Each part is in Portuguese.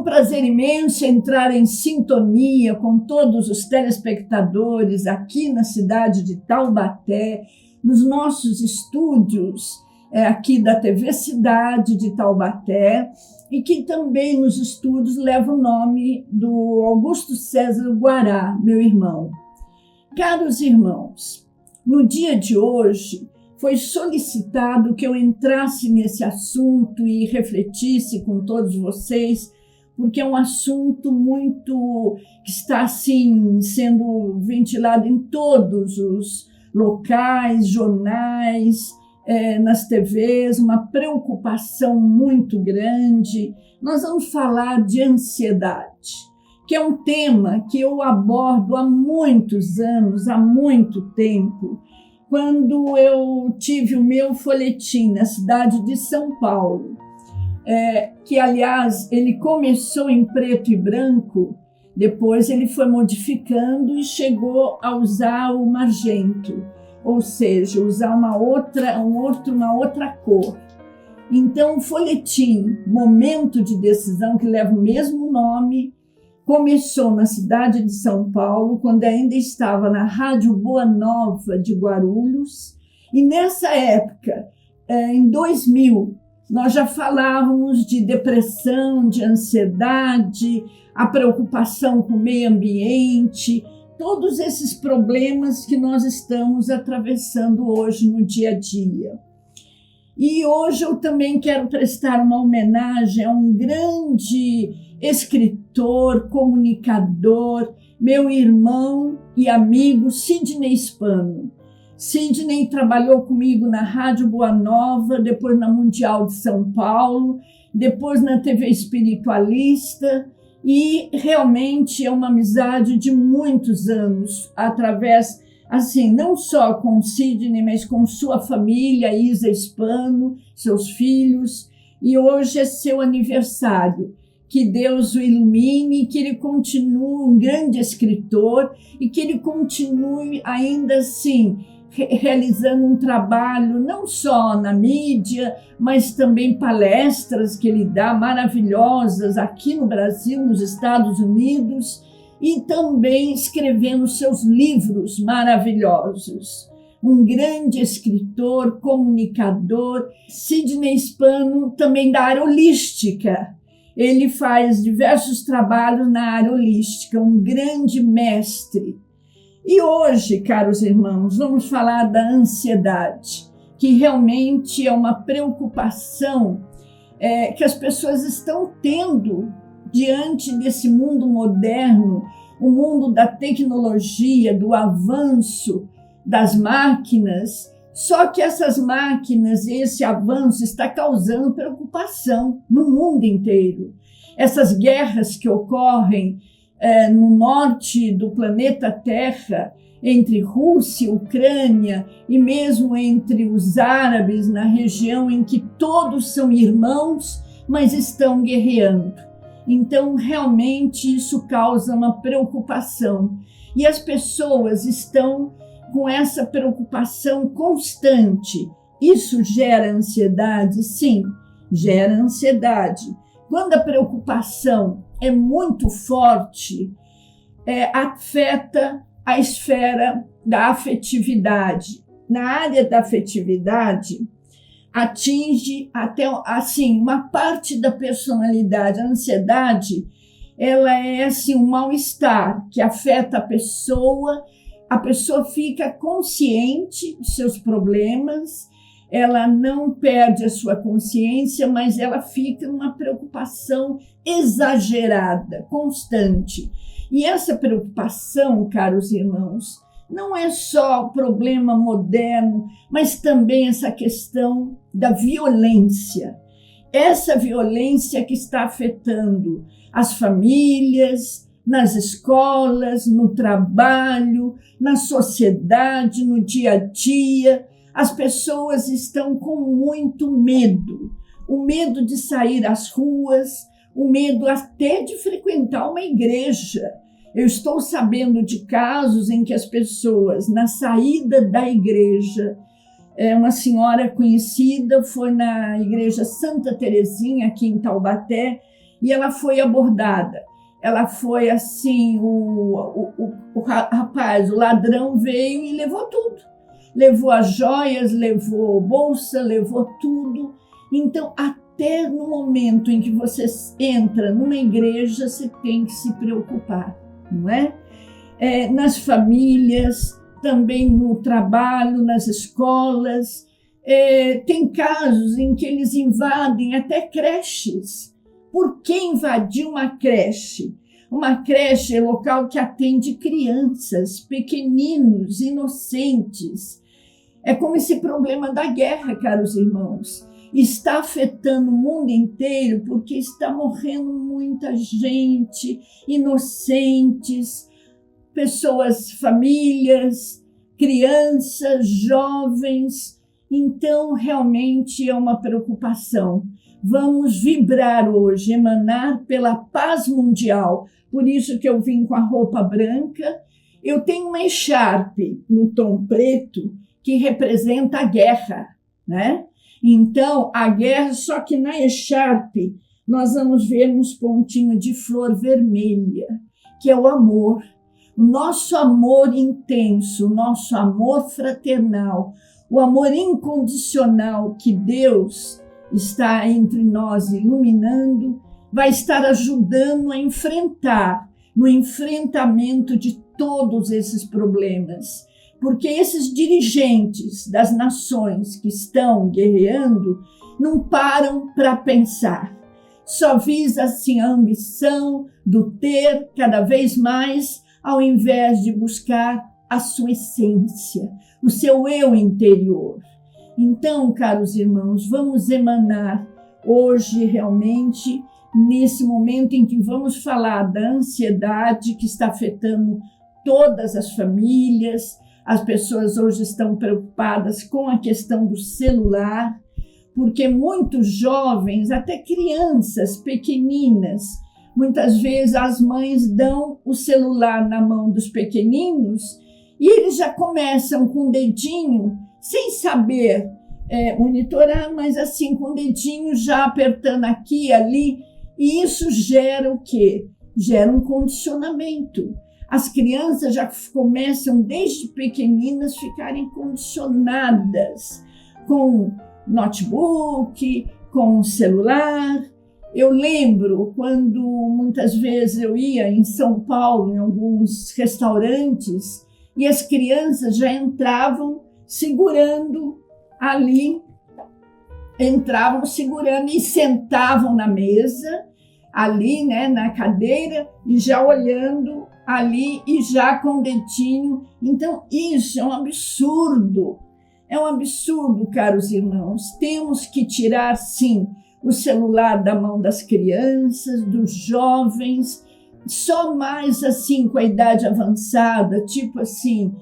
Prazer imenso entrar em sintonia com todos os telespectadores aqui na cidade de Taubaté, nos nossos estúdios aqui da TV Cidade de Taubaté, e que também nos estúdios leva o nome do Augusto César Guará, meu irmão. Caros irmãos, no dia de hoje foi solicitado que eu entrasse nesse assunto e refletisse com todos vocês, porque é um assunto muito que está assim sendo ventilado em todos os locais, jornais, nas TVs, uma preocupação muito grande. Nós vamos falar de ansiedade, que é um tema que eu abordo há muitos anos, há muito tempo, quando eu tive o meu folhetim na cidade de São Paulo. Que, aliás, ele começou em preto e branco, depois ele foi modificando e chegou a usar o magento, ou seja, usar uma outra cor. Então, o folhetim Momento de Decisão, que leva o mesmo nome, começou na cidade de São Paulo, quando ainda estava na Rádio Boa Nova de Guarulhos, e nessa época, em 2000, nós já falávamos de depressão, de ansiedade, a preocupação com o meio ambiente, todos esses problemas que nós estamos atravessando hoje no dia a dia. E hoje eu também quero prestar uma homenagem a um grande escritor, comunicador, meu irmão e amigo Sidney Spano. Sidney trabalhou comigo na Rádio Boa Nova, depois na Mundial de São Paulo, depois na TV Espiritualista, e realmente é uma amizade de muitos anos, através, assim, não só com Sidney, mas com sua família, Isa Spano, seus filhos, e hoje é seu aniversário. Que Deus o ilumine, que ele continue um grande escritor e que ele continue ainda assim, realizando um trabalho não só na mídia, mas também palestras que ele dá maravilhosas aqui no Brasil, nos Estados Unidos, e também escrevendo seus livros maravilhosos. Um grande escritor, comunicador, Sidney Spano, também da área holística. Ele faz diversos trabalhos na área holística, um grande mestre. E hoje, caros irmãos, vamos falar da ansiedade, que realmente é uma preocupação que as pessoas estão tendo diante desse mundo moderno, o mundo da tecnologia, do avanço das máquinas. Só que essas máquinas e esse avanço está causando preocupação no mundo inteiro. Essas guerras que ocorrem no norte do planeta Terra, entre Rússia e Ucrânia, e mesmo entre os árabes, na região em que todos são irmãos, mas estão guerreando. Então, realmente, isso causa uma preocupação. E as pessoas estão com essa preocupação constante. Isso gera ansiedade? Sim, gera ansiedade. Quando a preocupação é muito forte, afeta a esfera da afetividade. Na área da afetividade, atinge até assim, uma parte da personalidade. A ansiedade, ela é assim, um mal-estar que afeta a pessoa fica consciente dos seus problemas, ela não perde a sua consciência, mas ela fica numa preocupação exagerada, constante. E essa preocupação, caros irmãos, não é só o problema moderno, mas também essa questão da violência. Essa violência que está afetando as famílias, nas escolas, no trabalho, na sociedade, no dia a dia. As pessoas estão com muito medo. O medo de sair às ruas, o medo até de frequentar uma igreja. Eu estou sabendo de casos em que as pessoas, na saída da igreja, uma senhora conhecida foi na igreja Santa Terezinha, aqui em Taubaté, e ela foi abordada. Ela foi assim, o rapaz, o ladrão veio e levou tudo. Levou as joias, levou bolsa, levou tudo. Então, até no momento em que você entra numa igreja, você tem que se preocupar, não é? Nas famílias, também no trabalho, nas escolas. Tem casos em que eles invadem até creches. Por que invadir uma creche? Uma creche é local que atende crianças, pequeninos, inocentes. É como esse problema da guerra, caros irmãos, está afetando o mundo inteiro porque está morrendo muita gente, inocentes, pessoas, famílias, crianças, jovens. Então, realmente é uma preocupação. Vamos vibrar hoje, emanar pela paz mundial. Por isso que eu vim com a roupa branca. Eu tenho uma echarpe no tom preto que representa a guerra, né? Então, a guerra, só que na echarpe nós vamos ver uns pontinhos de flor vermelha, que é o amor. O nosso amor intenso, o nosso amor fraternal, o amor incondicional que Deus está entre nós iluminando, vai estar ajudando a enfrentar, no enfrentamento de todos esses problemas. Porque esses dirigentes das nações que estão guerreando não param para pensar. Só visa assim a ambição do ter cada vez mais, ao invés de buscar a sua essência, o seu eu interior. Então, caros irmãos, vamos emanar hoje realmente, nesse momento em que vamos falar da ansiedade que está afetando todas as famílias. As pessoas hoje estão preocupadas com a questão do celular, porque muitos jovens, até crianças pequeninas, muitas vezes as mães dão o celular na mão dos pequeninos e eles já começam com o dedinho, sem saber monitorar, mas assim, com o dedinho já apertando aqui e ali. E isso gera o quê? Gera um condicionamento. As crianças já começam, desde pequeninas, ficarem condicionadas com notebook, com celular. Eu lembro quando muitas vezes eu ia em São Paulo, em alguns restaurantes, e as crianças já entravam segurando ali, e sentavam na mesa, ali, né, na cadeira, e já olhando ali e já com o dedinho. Então, isso é um absurdo. É um absurdo, caros irmãos. Temos que tirar, sim, o celular da mão das crianças, dos jovens, só mais assim com a idade avançada, tipo assim,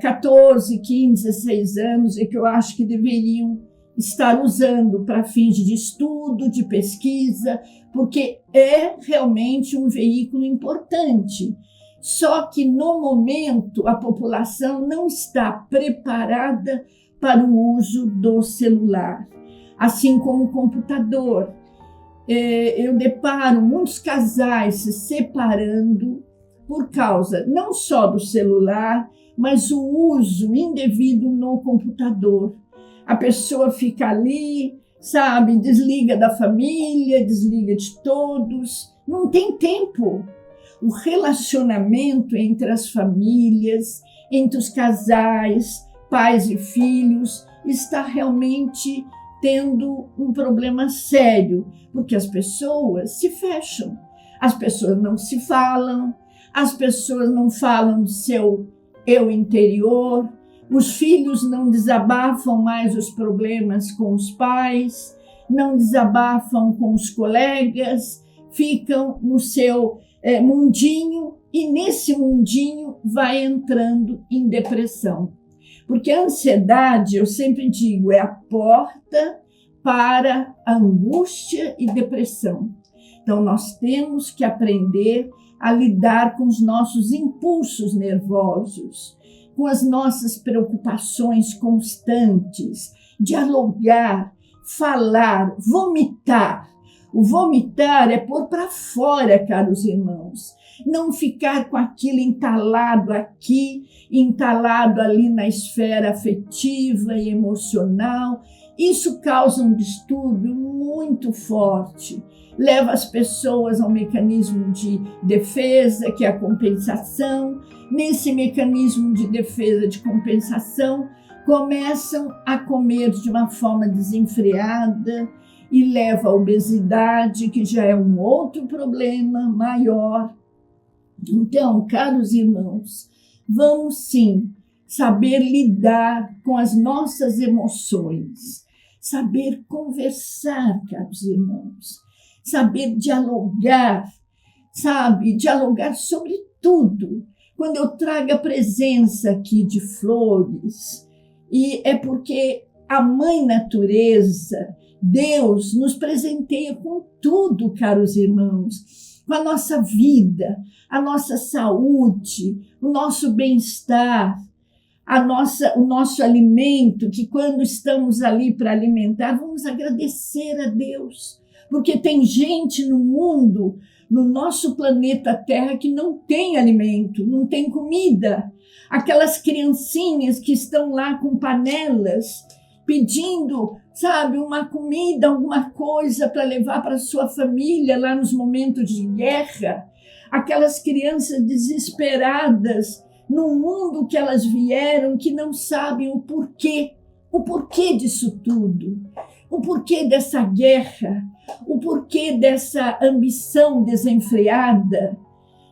14, 15, 16 anos, é que eu acho que deveriam estar usando para fins de estudo, de pesquisa, porque é realmente um veículo importante. Só que, no momento, a população não está preparada para o uso do celular, assim como o computador. Eu deparo muitos casais se separando por causa não só do celular, mas o uso indevido no computador. A pessoa fica ali, sabe, desliga da família, desliga de todos, não tem tempo. O relacionamento entre as famílias, entre os casais, pais e filhos, está realmente tendo um problema sério, porque as pessoas se fecham, as pessoas não se falam, as pessoas não falam do seu eu interior, os filhos não desabafam mais os problemas com os pais, não desabafam com os colegas, ficam no seu mundinho, e nesse mundinho vai entrando em depressão. Porque a ansiedade, eu sempre digo, é a porta para a angústia e depressão. Então, nós temos que aprender a lidar com os nossos impulsos nervosos, com as nossas preocupações constantes, dialogar, falar, vomitar. O vomitar é pôr para fora, caros irmãos. Não ficar com aquilo entalado aqui, entalado ali na esfera afetiva e emocional. Isso causa um distúrbio muito forte. Leva as pessoas ao mecanismo de defesa, que é a compensação. Nesse mecanismo de defesa, de compensação, começam a comer de uma forma desenfreada e leva à obesidade, que já é um outro problema maior. Então, caros irmãos, vamos sim saber lidar com as nossas emoções, saber conversar, caros irmãos, saber dialogar, sabe? Dialogar sobre tudo. Quando eu trago a presença aqui de flores, e é porque a Mãe Natureza, Deus, nos presenteia com tudo, caros irmãos, com a nossa vida, a nossa saúde, o nosso bem-estar, o nosso alimento, que quando estamos ali para alimentar, vamos agradecer a Deus, porque tem gente no mundo, no nosso planeta Terra, que não tem alimento, não tem comida. Aquelas criancinhas que estão lá com panelas, pedindo, sabe, uma comida, alguma coisa para levar para sua família lá nos momentos de guerra. Aquelas crianças desesperadas no mundo que elas vieram, que não sabem o porquê disso tudo, o porquê dessa guerra, o porquê dessa ambição desenfreada.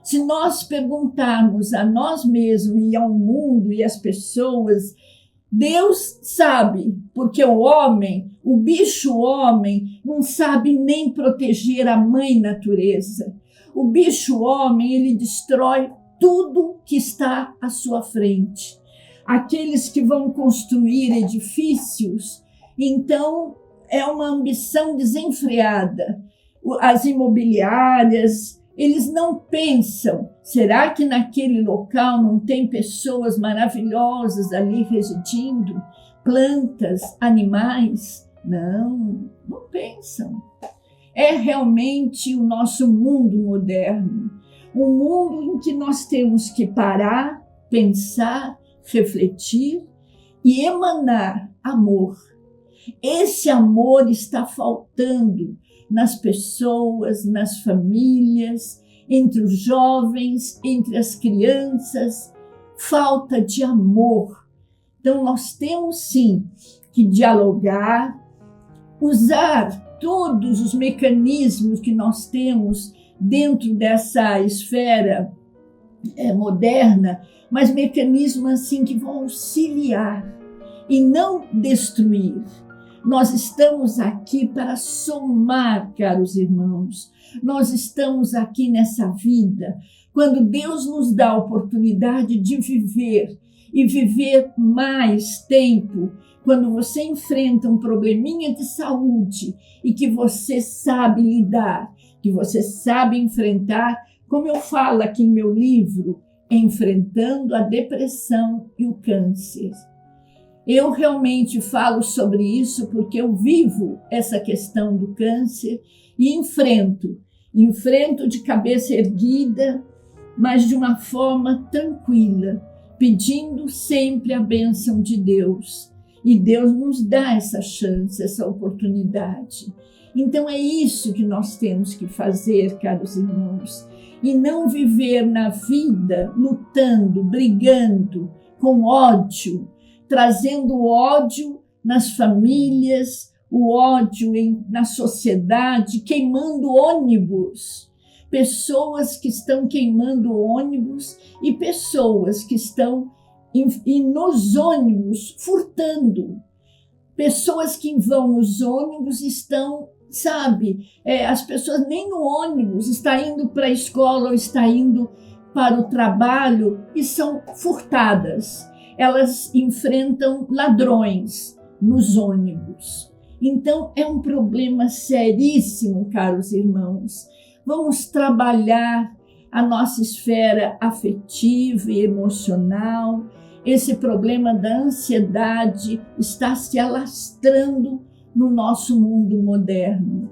Se nós perguntarmos a nós mesmos e ao mundo e às pessoas, Deus sabe, porque o bicho homem, não sabe nem proteger a Mãe Natureza. O bicho homem, ele destrói tudo que está à sua frente. Aqueles que vão construir edifícios, então é uma ambição desenfreada. As imobiliárias, eles não pensam, será que naquele local não tem pessoas maravilhosas ali residindo? Plantas, animais? Não pensam. É realmente o nosso mundo moderno, um mundo em que nós temos que parar, pensar, refletir e emanar amor. Esse amor está faltando nas pessoas, nas famílias, entre os jovens, entre as crianças, falta de amor. Então, nós temos sim que dialogar, usar todos os mecanismos que nós temos dentro dessa esfera moderna, mas mecanismos assim que vão auxiliar e não destruir. Nós estamos aqui para somar, caros irmãos. Nós estamos aqui nessa vida, quando Deus nos dá a oportunidade de viver e viver mais tempo, quando você enfrenta um probleminha de saúde e que você sabe lidar, que você sabe enfrentar, como eu falo aqui em meu livro, Enfrentando a Depressão e o Câncer. Eu realmente falo sobre isso porque eu vivo essa questão do câncer e enfrento de cabeça erguida, mas de uma forma tranquila, pedindo sempre a bênção de Deus. E Deus nos dá essa chance, essa oportunidade. Então é isso que nós temos que fazer, caros irmãos, e não viver na vida lutando, brigando, com ódio, trazendo ódio nas famílias, o ódio na sociedade, queimando ônibus. Pessoas que estão queimando ônibus e pessoas que estão nos ônibus furtando. Pessoas que vão nos ônibus estão sabe? As pessoas nem no ônibus estão indo para a escola ou estão indo para o trabalho e são furtadas. Elas enfrentam ladrões nos ônibus. Então, é um problema seríssimo, caros irmãos. Vamos trabalhar a nossa esfera afetiva e emocional. Esse problema da ansiedade está se alastrando no nosso mundo moderno.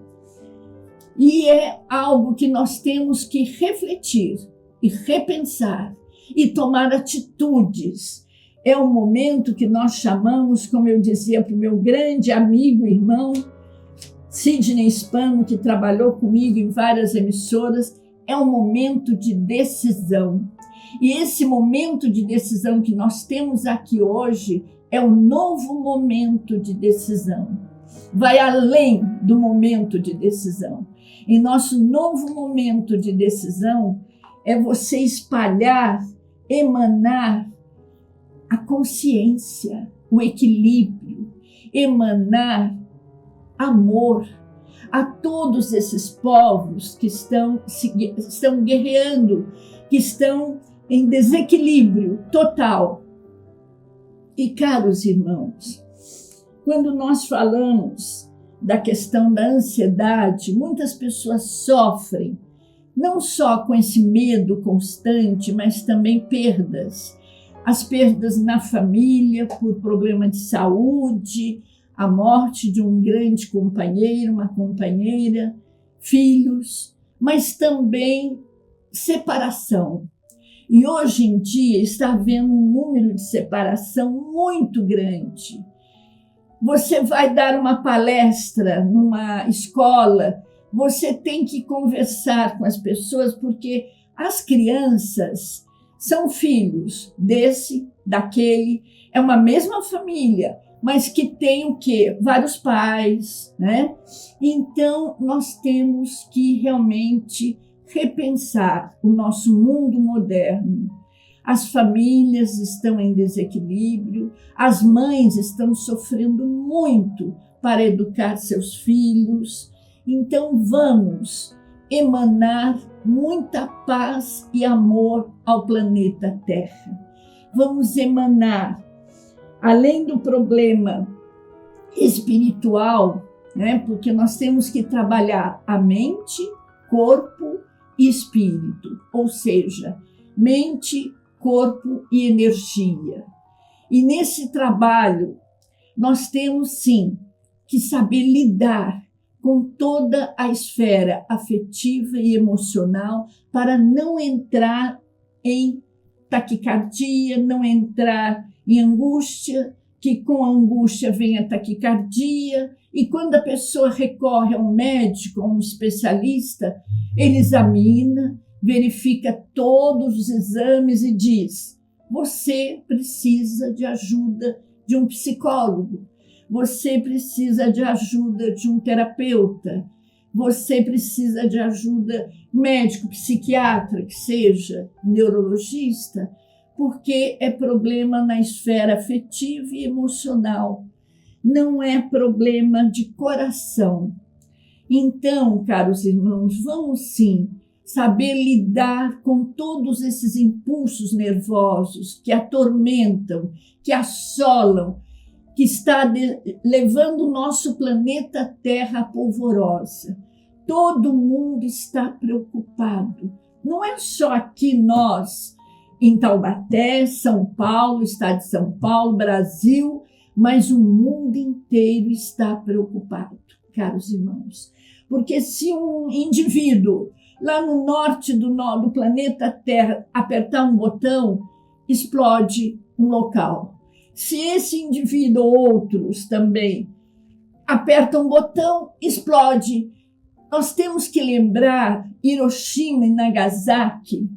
E é algo que nós temos que refletir e repensar e tomar atitudes. É um momento que nós chamamos, como eu dizia para o meu grande amigo e irmão, Sidney Spano, que trabalhou comigo em várias emissoras, é um momento de decisão. E esse momento de decisão que nós temos aqui hoje é um novo momento de decisão. Vai além do momento de decisão. E nosso novo momento de decisão é você espalhar, emanar a consciência, o equilíbrio, emanar amor a todos esses povos que estão guerreando, que estão em desequilíbrio total. E, caros irmãos, quando nós falamos da questão da ansiedade, muitas pessoas sofrem, não só com esse medo constante, mas também perdas. As perdas na família por problema de saúde, a morte de um grande companheiro, uma companheira, filhos, mas também separação. E hoje em dia está havendo um número de separação muito grande. Você vai dar uma palestra numa escola, você tem que conversar com as pessoas, porque as crianças são filhos desse, daquele, é uma mesma família, mas que tem o quê? Vários pais, né? Então, nós temos que realmente repensar o nosso mundo moderno. As famílias estão em desequilíbrio, as mães estão sofrendo muito para educar seus filhos. Então, vamos emanar muita paz e amor ao planeta Terra. Vamos emanar, além do problema espiritual, né? Porque nós temos que trabalhar a mente, corpo e espírito, ou seja, mente, corpo e energia. E nesse trabalho, nós temos sim que saber lidar com toda a esfera afetiva e emocional para não entrar em taquicardia, não entrar em angústia, que com a angústia vem a taquicardia, e quando a pessoa recorre a um médico, a um especialista, ele examina, verifica todos os exames e diz: você precisa de ajuda de um psicólogo, você precisa de ajuda de um terapeuta, você precisa de ajuda médico, psiquiatra, que seja neurologista, porque é problema na esfera afetiva e emocional, não é problema de coração. Então, caros irmãos, vamos sim saber lidar com todos esses impulsos nervosos que atormentam, que assolam, que está levando o nosso planeta Terra à polvorosa. Todo mundo está preocupado. Não é só aqui nós, em Taubaté, São Paulo, estado de São Paulo, Brasil, mas o mundo inteiro está preocupado, caros irmãos. Porque se um indivíduo lá no norte do planeta Terra apertar um botão, explode um local. Se esse indivíduo ou outros também apertam um botão, explode. Nós temos que lembrar Hiroshima e Nagasaki,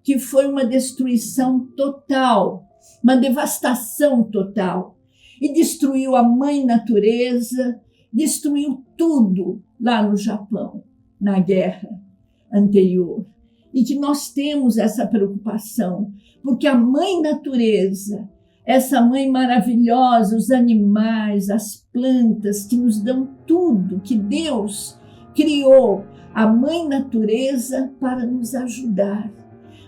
que foi uma destruição total, uma devastação total. E destruiu a mãe natureza, destruiu tudo lá no Japão, na guerra anterior. E que nós temos essa preocupação, porque a mãe natureza, essa mãe maravilhosa, os animais, as plantas que nos dão tudo, que Deus criou, a mãe natureza para nos ajudar,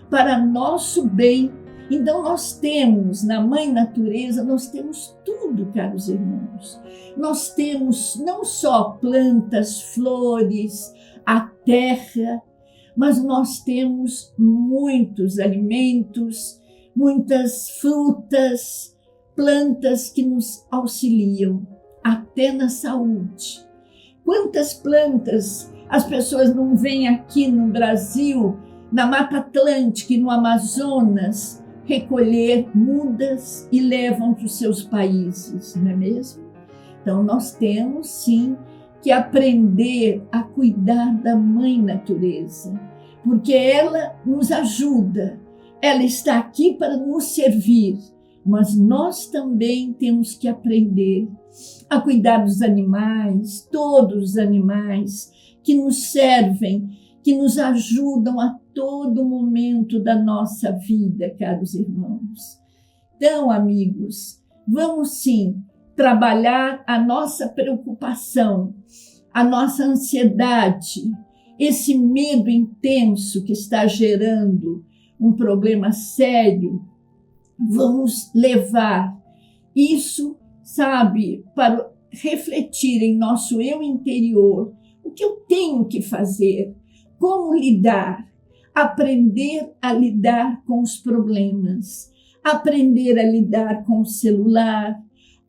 para nosso bem. Então nós temos, na mãe natureza, nós temos tudo, caros irmãos. Nós temos não só plantas, flores, a terra, mas nós temos muitos alimentos, muitas frutas, plantas que nos auxiliam, até na saúde. Quantas plantas as pessoas não veem aqui no Brasil, na Mata Atlântica e no Amazonas, recolher mudas e levam para os seus países, não é mesmo? Então nós temos sim que aprender a cuidar da mãe natureza, porque ela nos ajuda, ela está aqui para nos servir, mas nós também temos que aprender a cuidar dos animais, todos os animais que nos servem, que nos ajudam a todo momento da nossa vida, caros irmãos. Então, amigos, vamos sim trabalhar a nossa preocupação, a nossa ansiedade, esse medo intenso que está gerando um problema sério. Vamos levar isso, sabe, para refletir em nosso eu interior. O que eu tenho que fazer? Como lidar? Aprender a lidar com os problemas, aprender a lidar com o celular,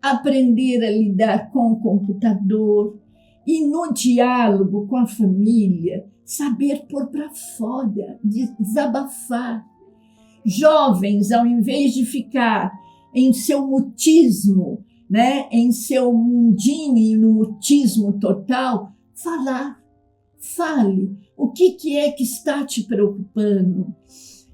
aprender a lidar com o computador e no diálogo com a família, saber pôr para fora, desabafar. Jovens, ao invés de ficar em seu mutismo, né, em seu mundinho e no mutismo total, fale. O que é que está te preocupando?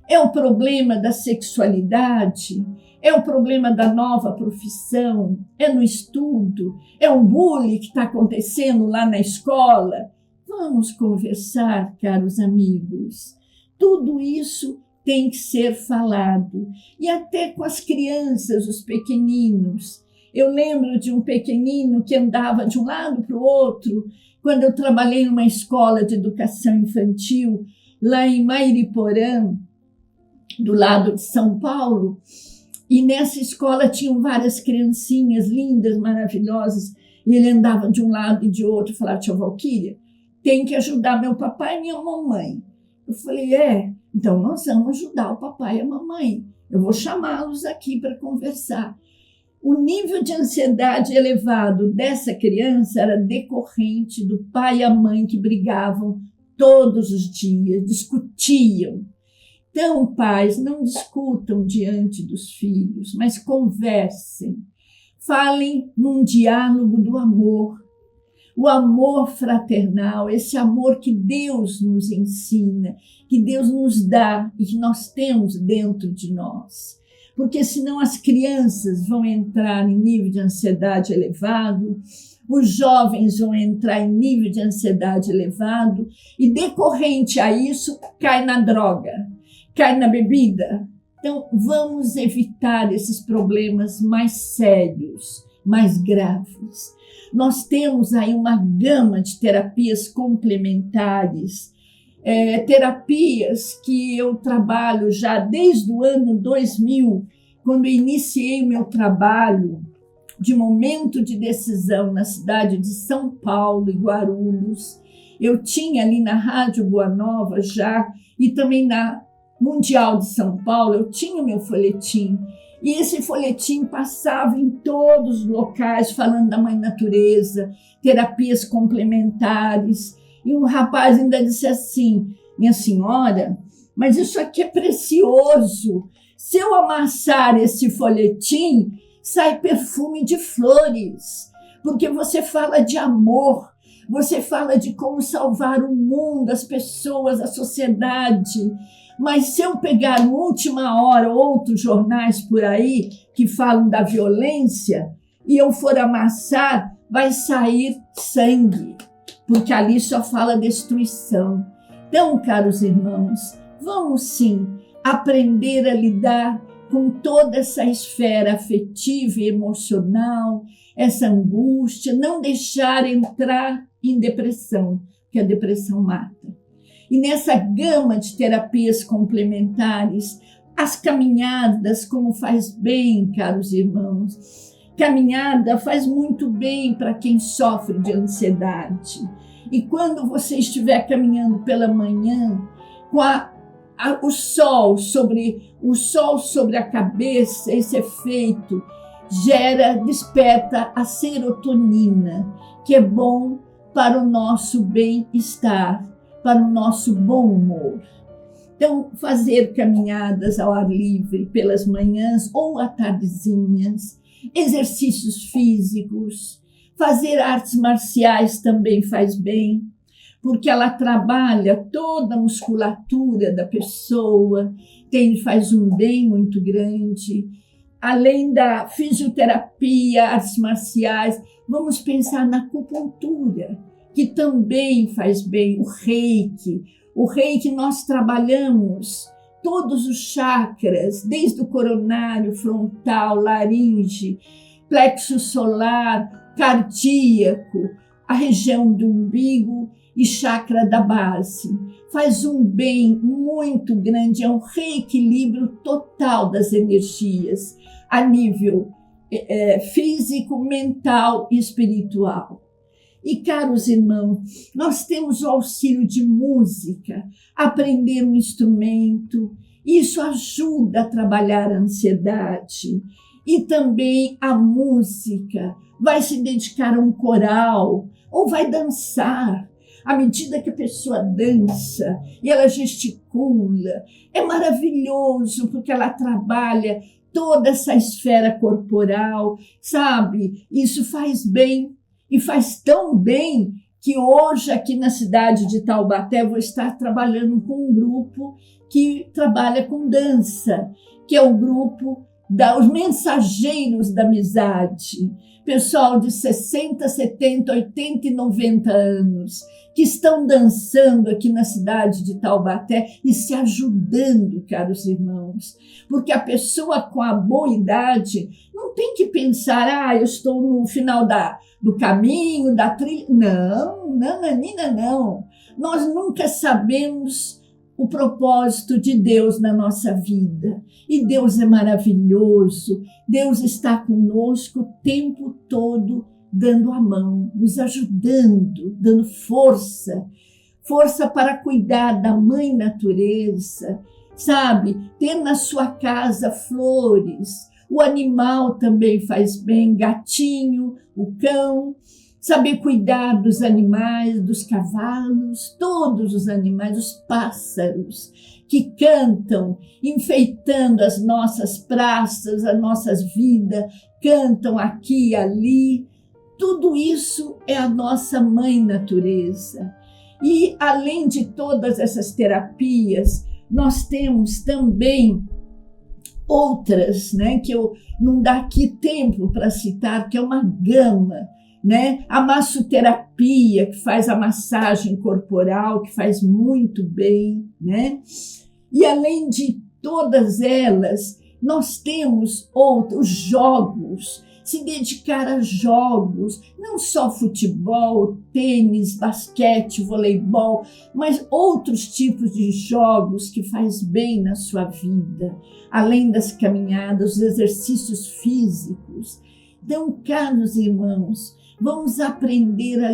É o problema da sexualidade? É o problema da nova profissão? É no estudo? É um bullying que está acontecendo lá na escola? Vamos conversar, caros amigos. Tudo isso tem que ser falado. E até com as crianças, os pequeninos. Eu lembro de um pequenino que andava de um lado para o outro, quando eu trabalhei numa escola de educação infantil, lá em Mairiporã, do lado de São Paulo, e nessa escola tinham várias criancinhas lindas, maravilhosas, e ele andava de um lado e de outro, e falava: tia Valquíria, tem que ajudar meu papai e minha mamãe. Eu falei: então nós vamos ajudar o papai e a mamãe, eu vou chamá-los aqui para conversar. O nível de ansiedade elevado dessa criança era decorrente do pai e a mãe que brigavam todos os dias, discutiam. Então, pais, não discutam diante dos filhos, mas conversem. Falem num diálogo do amor, o amor fraternal, esse amor que Deus nos ensina, que Deus nos dá e que nós temos dentro de nós. Porque senão as crianças vão entrar em nível de ansiedade elevado, os jovens vão entrar em nível de ansiedade elevado e, decorrente a isso, cai na droga, cai na bebida. Então, vamos evitar esses problemas mais sérios, mais graves. Nós temos aí uma gama de terapias complementares, terapias que eu trabalho já desde o ano 2000, quando eu iniciei o meu trabalho de momento de decisão na cidade de São Paulo e Guarulhos. Eu tinha ali na Rádio Boa Nova já, e também na Mundial de São Paulo, eu tinha o meu folhetim. E esse folhetim passava em todos os locais, falando da mãe natureza, terapias complementares. E um rapaz ainda disse assim: minha senhora, mas isso aqui é precioso. Se eu amassar esse folhetim, sai perfume de flores, porque você fala de amor, você fala de como salvar o mundo, as pessoas, a sociedade. Mas se eu pegar no Última Hora outros jornais por aí que falam da violência e eu for amassar, vai sair sangue, porque ali só fala destruição. Então, caros irmãos, vamos sim aprender a lidar com toda essa esfera afetiva e emocional, essa angústia, não deixar entrar em depressão, que a depressão mata. E nessa gama de terapias complementares, as caminhadas, como faz bem, caros irmãos. Caminhada faz muito bem para quem sofre de ansiedade. E quando você estiver caminhando pela manhã, com o sol sobre a cabeça, esse efeito desperta a serotonina, que é bom para o nosso bem-estar, para o nosso bom humor. Então, fazer caminhadas ao ar livre pelas manhãs ou à tardezinhas, exercícios físicos, fazer artes marciais também faz bem, porque ela trabalha toda a musculatura da pessoa, faz um bem muito grande. Além da fisioterapia, artes marciais, vamos pensar na acupuntura, que também faz bem, o reiki. O reiki nós trabalhamos todos os chakras, desde o coronário, frontal, laringe, plexo solar, cardíaco, a região do umbigo e chakra da base. Faz um bem muito grande, é um reequilíbrio total das energias, a nível físico, mental e espiritual. E, caros irmãos, nós temos o auxílio de música, aprender um instrumento, isso ajuda a trabalhar a ansiedade. E também a música, vai se dedicar a um coral ou vai dançar. À medida que a pessoa dança e ela gesticula, é maravilhoso porque ela trabalha toda essa esfera corporal, sabe? Isso faz bem e faz tão bem que hoje aqui na cidade de Taubaté vou estar trabalhando com um grupo que trabalha com dança, que é o grupo os mensageiros da amizade, pessoal de 60, 70, 80 e 90 anos, que estão dançando aqui na cidade de Taubaté e se ajudando, caros irmãos. Porque a pessoa com a boa idade não tem que pensar, eu estou no final do caminho, da trilha. Não, nananina, não. Nós nunca sabemos o propósito de Deus na nossa vida. E Deus é maravilhoso. Deus está conosco o tempo todo, dando a mão, nos ajudando, dando força para cuidar da mãe natureza, sabe? Ter na sua casa flores. O animal também faz bem, gatinho, o cão. Saber cuidar dos animais, dos cavalos, todos os animais, os pássaros que cantam, enfeitando as nossas praças, as nossas vidas, cantam aqui e ali. Tudo isso é a nossa mãe natureza. E além de todas essas terapias, nós temos também outras, né, que eu não dá aqui tempo para citar, que é uma gama, né? A massoterapia, que faz a massagem corporal, que faz muito bem, né? E além de todas elas, nós temos outros jogos, se dedicar a jogos, não só futebol, tênis, basquete, voleibol, mas outros tipos de jogos que faz bem na sua vida, além das caminhadas, os exercícios físicos. Então, caros irmãos, vamos aprender a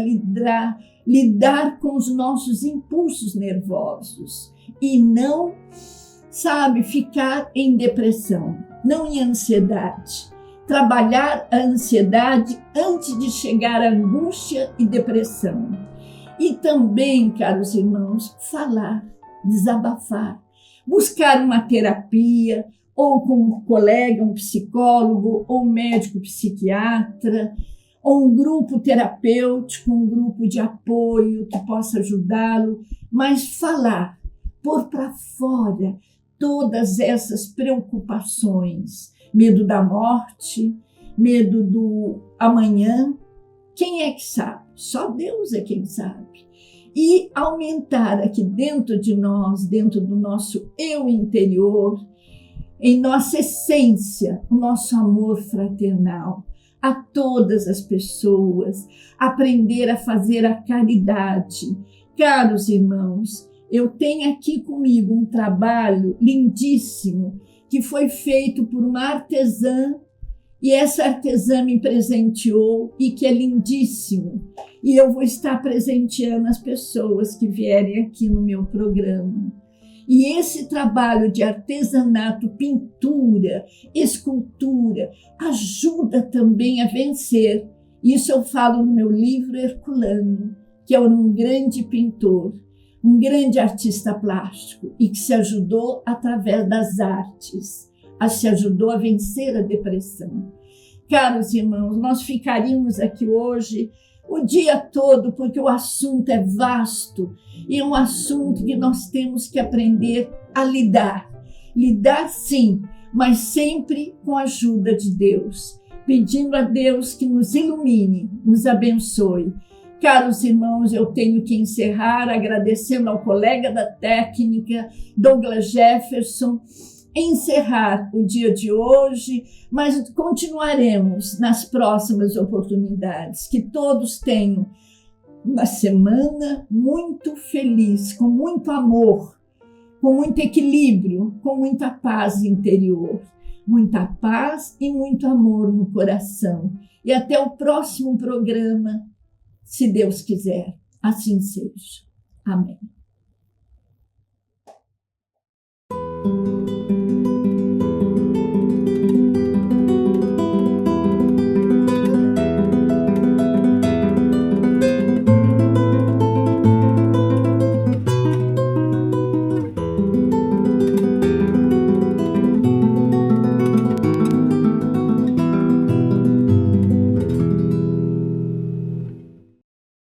lidar com os nossos impulsos nervosos e não, ficar em depressão, não em ansiedade. Trabalhar a ansiedade antes de chegar à angústia e depressão. E também, caros irmãos, falar, desabafar, buscar uma terapia, ou com um colega, um psicólogo, ou um médico psiquiatra, ou um grupo terapêutico, um grupo de apoio que possa ajudá-lo, mas falar, pôr para fora todas essas preocupações, medo da morte, medo do amanhã. Quem é que sabe? Só Deus é quem sabe. E aumentar aqui dentro de nós, dentro do nosso eu interior, em nossa essência, o nosso amor fraternal a todas as pessoas, aprender a fazer a caridade. Caros irmãos, eu tenho aqui comigo um trabalho lindíssimo que foi feito por uma artesã, e essa artesã me presenteou e que é lindíssimo. E eu vou estar presenteando as pessoas que vierem aqui no meu programa. E esse trabalho de artesanato, pintura, escultura, ajuda também a vencer. Isso eu falo no meu livro Herculano, que é um grande pintor, um grande artista plástico e que se ajudou através das artes, se ajudou a vencer a depressão. Caros irmãos, nós ficaríamos aqui hoje o dia todo, porque o assunto é vasto e é um assunto que nós temos que aprender a lidar. Lidar sim, mas sempre com a ajuda de Deus, pedindo a Deus que nos ilumine, nos abençoe. Caros irmãos, eu tenho que encerrar agradecendo ao colega da técnica, Douglas Jefferson, encerrar o dia de hoje, mas continuaremos nas próximas oportunidades. Que todos tenham uma semana muito feliz, com muito amor, com muito equilíbrio, com muita paz interior, muita paz e muito amor no coração. E até o próximo programa, se Deus quiser, assim seja. Amém.